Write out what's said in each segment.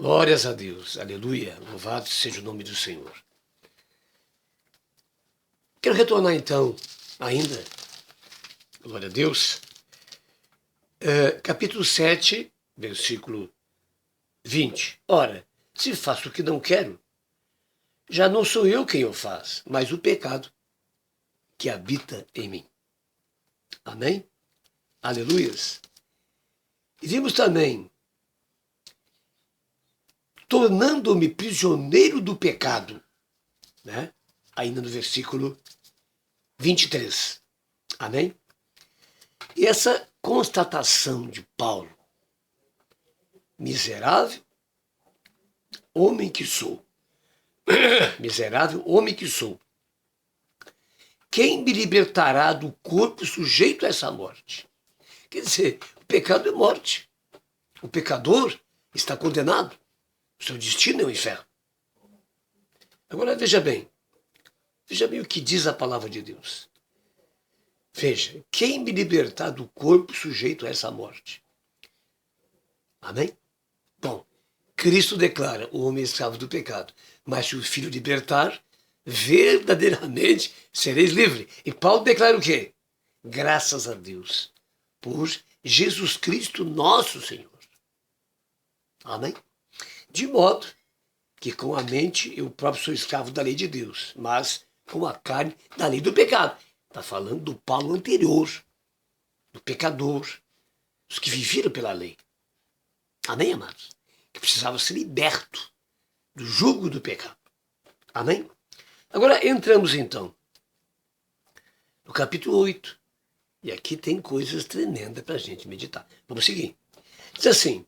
Glórias a Deus, aleluia, louvado seja o nome do Senhor. Quero retornar então, ainda, glória a Deus, capítulo 7, versículo 20. Ora, se faço o que não quero, já não sou eu quem o faz, mas o pecado que habita em mim. Amém? Aleluias. E vimos também, tornando-me prisioneiro do pecado, né? Ainda no versículo 23. Amém? E essa constatação de Paulo, miserável homem que sou, miserável homem que sou, quem me libertará do corpo sujeito a essa morte? Quer dizer, o pecado é morte. O pecador está condenado. O seu destino é o inferno. Agora veja bem o que diz a palavra de Deus. Veja, quem me libertar do corpo sujeito a essa morte? Amém? Bom, Cristo declara o homem escravo do pecado, mas se o Filho libertar, verdadeiramente sereis livres. E Paulo declara o quê? Graças a Deus por Jesus Cristo nosso Senhor. Amém? De modo que com a mente eu próprio sou escravo da lei de Deus, mas com a carne da lei do pecado. Está falando do Paulo anterior, do pecador, dos que viveram pela lei. Amém, amados? Que precisava ser liberto do jugo do pecado. Amém? Agora entramos então no capítulo 8. E aqui tem coisas tremendas para a gente meditar. Vamos seguir. Diz assim,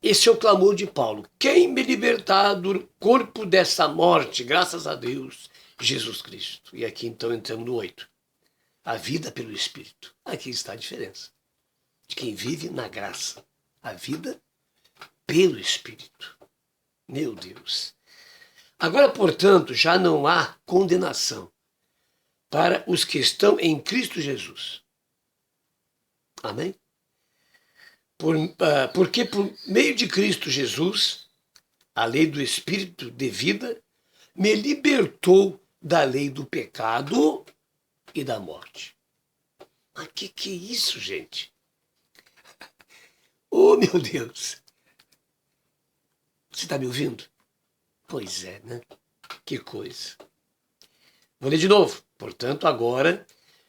esse é o clamor de Paulo. Quem me libertar do corpo dessa morte, graças a Deus, Jesus Cristo. E aqui então entramos no 8. A vida pelo Espírito. Aqui está a diferença de quem vive na graça. A vida pelo Espírito. Meu Deus. Agora, portanto, já não há condenação para os que estão em Cristo Jesus. Amém? Porque por meio de Cristo Jesus, a lei do Espírito de vida me libertou da lei do pecado e da morte. Mas que é isso, gente? Oh, meu Deus! Você está me ouvindo? Pois é, né? Que coisa. Vou ler de novo. Portanto, agora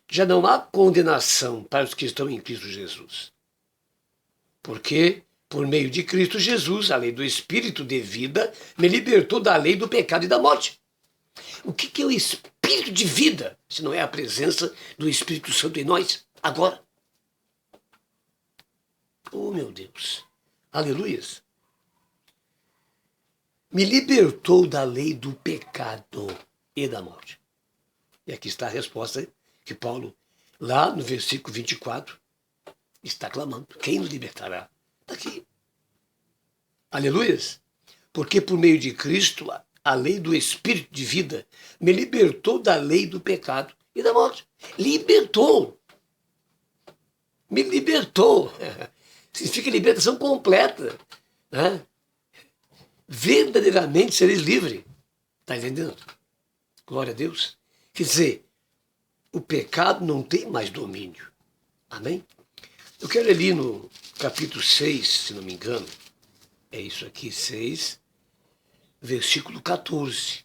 já não há condenação para os que estão em Cristo Jesus. Porque, por meio de Cristo Jesus, a lei do Espírito de vida me libertou da lei do pecado e da morte. O que é o Espírito de vida, se não é a presença do Espírito Santo em nós, agora? Oh, meu Deus! Aleluias! Me libertou da lei do pecado e da morte. E aqui está a resposta que Paulo, lá no versículo 24, está clamando. Quem nos libertará? Está aqui. Aleluias! Porque por meio de Cristo, a lei do Espírito de vida me libertou da lei do pecado e da morte. Libertou. Me libertou. Significa libertação completa. Né? Verdadeiramente sereis livres. Está entendendo? Glória a Deus. Quer dizer, o pecado não tem mais domínio. Amém? Eu quero ali no capítulo 6, se não me engano, é isso aqui, 6, versículo 14.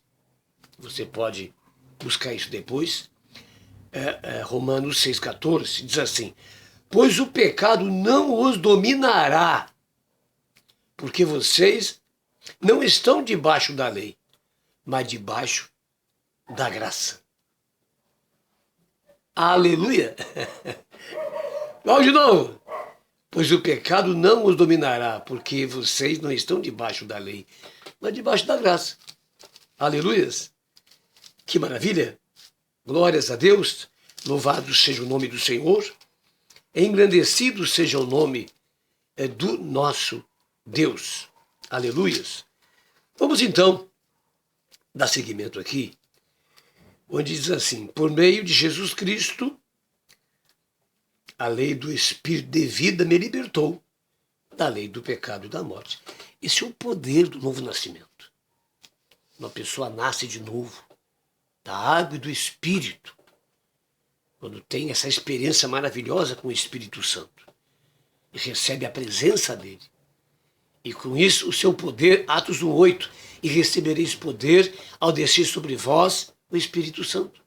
Você pode buscar isso depois. Romanos 6, 14, diz assim, pois o pecado não os dominará, porque vocês não estão debaixo da lei, mas debaixo da graça. Aleluia! Vamos de novo. Pois o pecado não os dominará, porque vocês não estão debaixo da lei, mas debaixo da graça. Aleluias! Que maravilha! Glórias a Deus! Louvado seja o nome do Senhor, engrandecido seja o nome do nosso Deus. Aleluias! Vamos então dar seguimento aqui, onde diz assim, por meio de Jesus Cristo, a lei do Espírito de vida me libertou da lei do pecado e da morte. Esse é o poder do novo nascimento. Uma pessoa nasce de novo, da água e do Espírito, quando tem essa experiência maravilhosa com o Espírito Santo e recebe a presença dele. E com isso o seu poder, Atos 1:8, e recebereis poder ao descer sobre vós o Espírito Santo.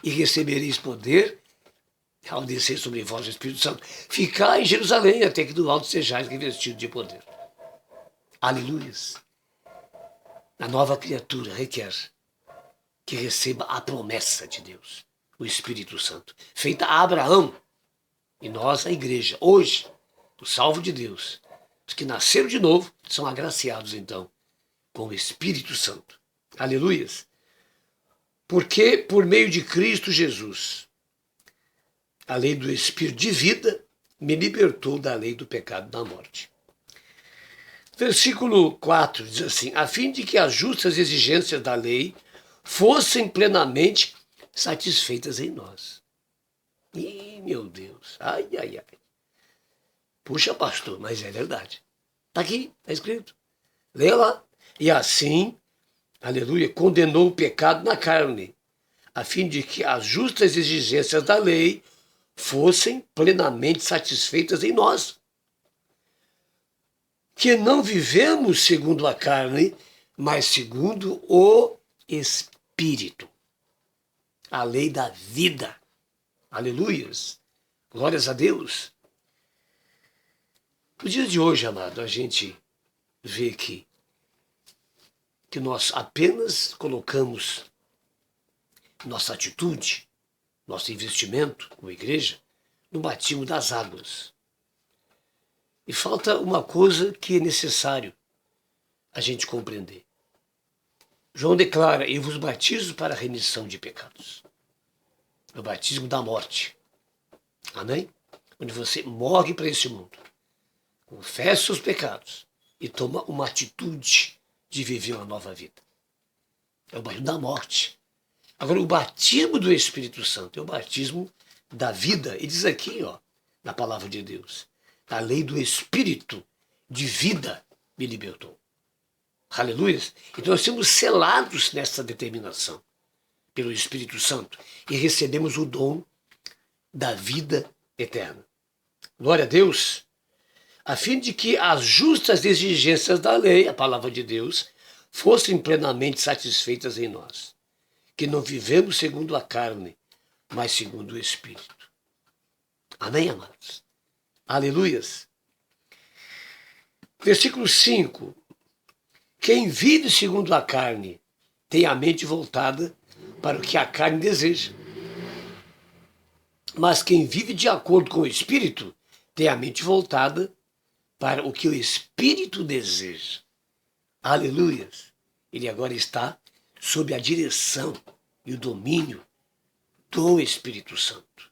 E recebereis poder ao descer sobre vós o Espírito Santo. Ficai em Jerusalém até que do alto sejais revestidos de poder. Aleluias. A nova criatura requer que receba a promessa de Deus, o Espírito Santo, feita a Abraão. E nós, a igreja, hoje, o salvo de Deus, os que nasceram de novo, são agraciados, então, com o Espírito Santo. Aleluias. Porque, por meio de Cristo Jesus, a lei do Espírito de vida me libertou da lei do pecado e da morte. Versículo 4 diz assim: a fim de que as justas exigências da lei fossem plenamente satisfeitas em nós. Ih, meu Deus, ai, ai, ai. Puxa, pastor, mas é verdade. Está aqui, está escrito. Leia lá. E assim, aleluia, condenou o pecado na carne, a fim de que as justas exigências da lei fossem plenamente satisfeitas em nós, que não vivemos segundo a carne, mas segundo o Espírito. A lei da vida. Aleluias. Glórias a Deus. No dia de hoje, amado, a gente vê que nós apenas colocamos nossa atitude, nosso investimento como igreja, no batismo das águas. E falta uma coisa que é necessário a gente compreender. João declara: eu vos batizo para a remissão de pecados. É o batismo da morte. Amém? Onde você morre para esse mundo, confessa os pecados e toma uma atitude de viver uma nova vida. É o batismo da morte. Agora, o batismo do Espírito Santo é o batismo da vida. E diz aqui, ó, na palavra de Deus, a lei do Espírito de vida me libertou. Aleluia. Então nós somos selados nessa determinação pelo Espírito Santo e recebemos o dom da vida eterna. Glória a Deus. A fim de que as justas exigências da lei, a palavra de Deus, fossem plenamente satisfeitas em nós, que não vivemos segundo a carne, mas segundo o Espírito. Amém, amados? Aleluias. Versículo 5. Quem vive segundo a carne tem a mente voltada para o que a carne deseja. Mas quem vive de acordo com o Espírito tem a mente voltada para o que o Espírito deseja. Aleluias. Ele agora está sob a direção e o domínio do Espírito Santo.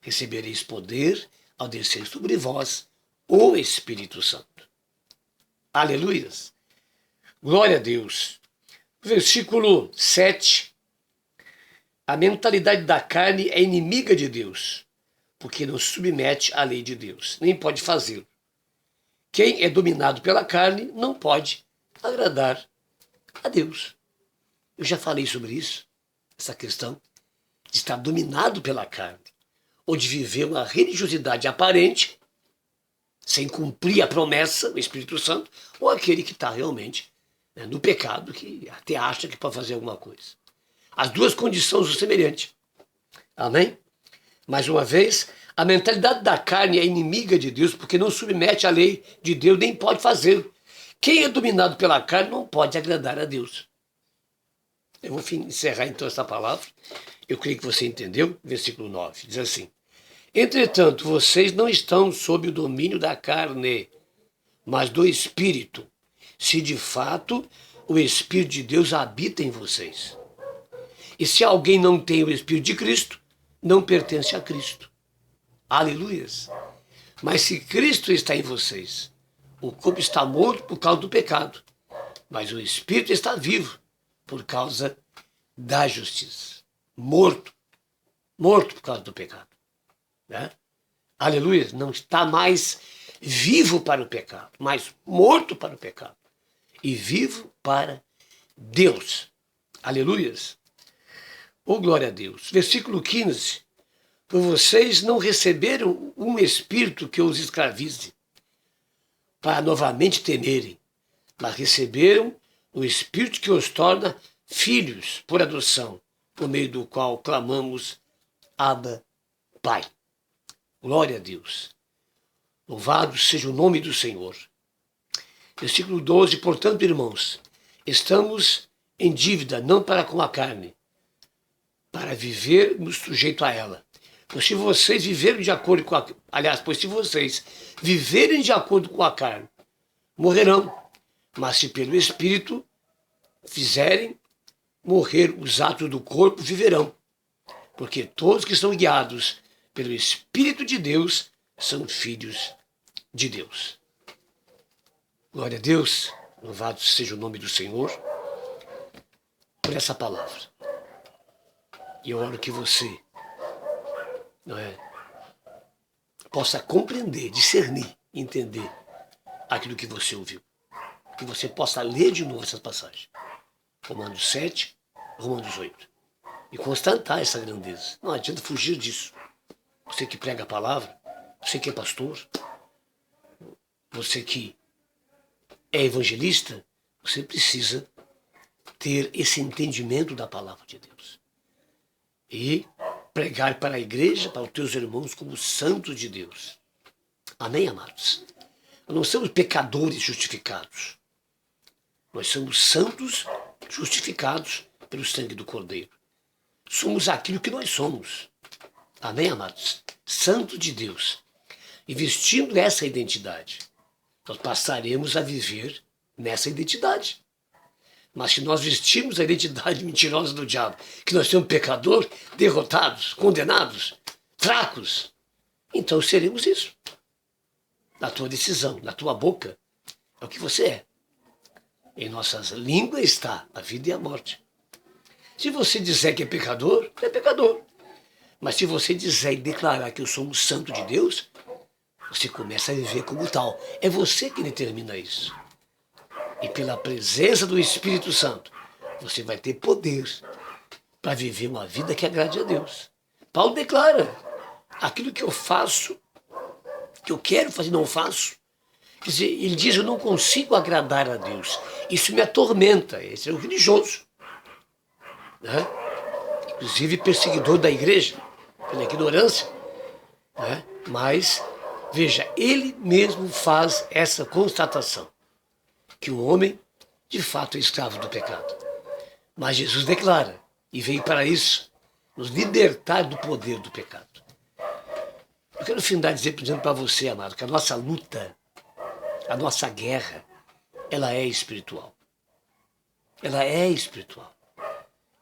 Recebereis poder ao descer sobre vós o Espírito Santo. Aleluias. Glória a Deus. Versículo 7. A mentalidade da carne é inimiga de Deus, porque não submete à lei de Deus, nem pode fazê-lo. Quem é dominado pela carne não pode agradar a Deus. Eu já falei sobre isso, essa questão de estar dominado pela carne, ou de viver uma religiosidade aparente, sem cumprir a promessa do Espírito Santo, ou aquele que está realmente no pecado, que até acha que pode fazer alguma coisa. As duas condições são semelhantes. Amém? Mais uma vez, a mentalidade da carne é inimiga de Deus, porque não submete à lei de Deus, nem pode fazê-lo. Quem é dominado pela carne não pode agradar a Deus. Eu vou encerrar então essa palavra. Eu creio que você entendeu. Versículo 9 diz assim: entretanto, vocês não estão sob o domínio da carne, mas do Espírito, se de fato o Espírito de Deus habita em vocês. E se alguém não tem o Espírito de Cristo, não pertence a Cristo. Aleluias. Mas se Cristo está em vocês, o corpo está morto por causa do pecado, mas o Espírito está vivo por causa da justiça. Morto por causa do pecado. Né? Aleluia. Não está mais vivo para o pecado, mas morto para o pecado e vivo para Deus. Aleluias. Oh, glória a Deus. Versículo 15. Por vocês não receberam um espírito que os escravize, para novamente temerem, mas receberam o espírito que os torna filhos por adoção, por meio do qual clamamos, Abba, Pai. Glória a Deus. Louvado seja o nome do Senhor. Versículo 12. Portanto, irmãos, estamos em dívida, não para com a carne, para vivermos sujeito a ela. Pois se vocês viverem de acordo com a... Aliás, pois se vocês viverem de acordo com a carne, morrerão. Mas se pelo Espírito fizerem morrer os atos do corpo, viverão. Porque todos que são guiados pelo Espírito de Deus são filhos de Deus. Glória a Deus, louvado seja o nome do Senhor por essa palavra. E eu oro que você possa compreender, discernir, entender aquilo que você ouviu. Que você possa ler de novo essas passagens. Romanos 7, Romanos 8. E constatar essa grandeza. Não adianta fugir disso. Você que prega a palavra, você que é pastor, você que é evangelista, você precisa ter esse entendimento da palavra de Deus. E pregar para a igreja, para os teus irmãos, como santos de Deus. Amém, amados? Nós não somos pecadores justificados. Nós somos santos justificados pelo sangue do Cordeiro. Somos aquilo que nós somos. Amém, amados? Santo de Deus. E vestindo essa identidade, nós passaremos a viver nessa identidade. Mas se nós vestirmos a identidade mentirosa do diabo, que nós somos pecadores, derrotados, condenados, fracos, então seremos isso. Na tua decisão, na tua boca, é o que você é. Em nossas línguas está a vida e a morte. Se você disser que é pecador, é pecador. Mas se você dizer e declarar que eu sou um santo de Deus, você começa a viver como tal. É você que determina isso. E pela presença do Espírito Santo, você vai ter poder para viver uma vida que agrade a Deus. Paulo declara, aquilo que eu faço, que eu quero fazer, não faço. Quer dizer, ele diz, eu não consigo agradar a Deus. Isso me atormenta. Esse é o religioso. Né? Inclusive perseguidor da igreja, pela ignorância. Né? Mas, veja, ele mesmo faz essa constatação. Que o homem, de fato, é escravo do pecado. Mas Jesus declara, e veio para isso, nos libertar do poder do pecado. Eu quero findar dizendo para você, amado, que a nossa luta, a nossa guerra, ela é espiritual. Ela é espiritual.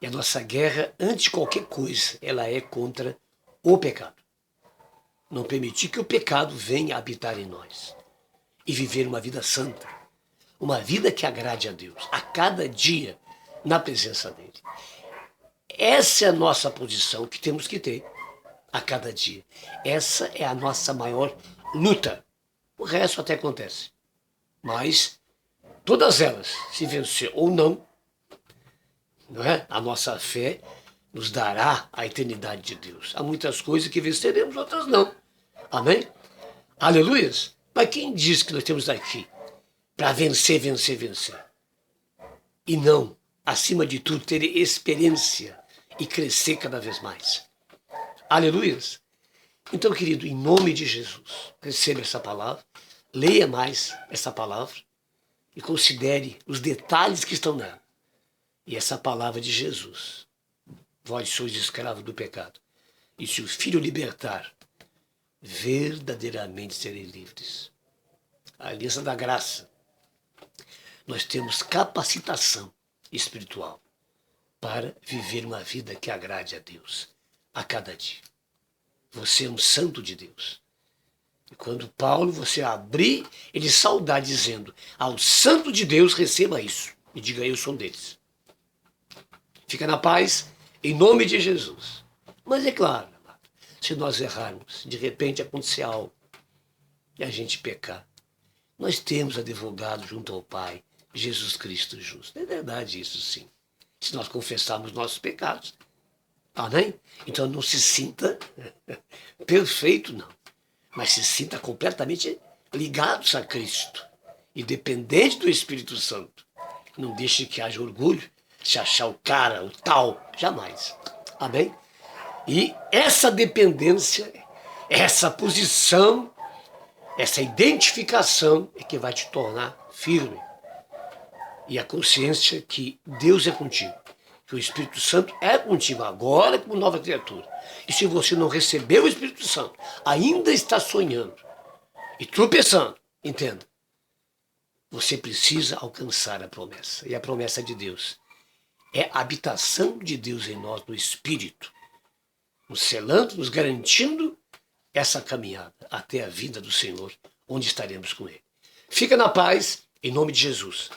E a nossa guerra, antes de qualquer coisa, ela é contra o pecado. Não permitir que o pecado venha habitar em nós. E viver uma vida santa. Uma vida que agrade a Deus, a cada dia, na presença dele. Essa é a nossa posição que temos que ter a cada dia. Essa é a nossa maior luta. O resto até acontece. Mas todas elas, se vencer ou não, é? A nossa fé nos dará a eternidade de Deus. Há muitas coisas que venceremos, outras não. Amém? Aleluias? Mas quem diz que nós temos aqui para vencer, vencer, vencer? E não, acima de tudo, ter experiência e crescer cada vez mais. Aleluias? Então, querido, em nome de Jesus, receba essa palavra, leia mais essa palavra e considere os detalhes que estão nela. E essa palavra de Jesus, vós sois escravos do pecado, e se o Filho libertar, verdadeiramente sereis livres. A aliança da graça. Nós temos capacitação espiritual para viver uma vida que agrade a Deus a cada dia. Você é um santo de Deus. E quando Paulo, você abrir, ele saudar dizendo, ao santo de Deus receba isso. E diga, eu sou um deles. Fica na paz, em nome de Jesus. Mas é claro, se nós errarmos, de repente acontecer algo, e a gente pecar. Nós temos advogado junto ao Pai, Jesus Cristo justo. É verdade isso, sim. Se nós confessarmos nossos pecados. Amém? Então não se sinta perfeito, não. Mas se sinta completamente ligados a Cristo e dependente do Espírito Santo. Não deixe que haja orgulho, se achar o cara, o tal, jamais. Amém? E essa dependência, essa posição, essa identificação é que vai te tornar firme. E a consciência que Deus é contigo, que o Espírito Santo é contigo agora como nova criatura. E se você não recebeu o Espírito Santo, ainda está sonhando e tropeçando, entenda, você precisa alcançar a promessa. E a promessa de Deus é a habitação de Deus em nós, no Espírito, nos selando, nos garantindo essa caminhada até a vinda do Senhor, onde estaremos com Ele. Fica na paz, em nome de Jesus.